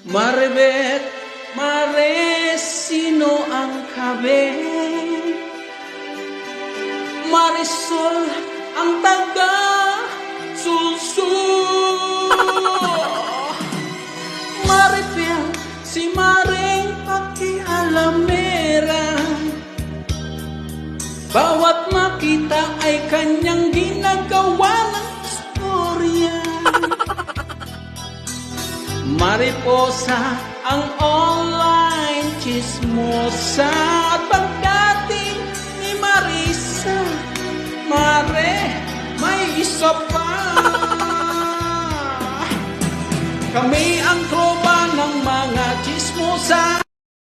Maribet, Mare, sino ang kabe? Marisol, ang taga Sulsul. Maribel, si Maring pakialamera. Bawat makita ay kanyang ginagawa ng istorya. Mariposa, ang online chismosa. At pagdating ni Marisa, Mare, may isa pa. Kami ang tropa ng mga chismosa.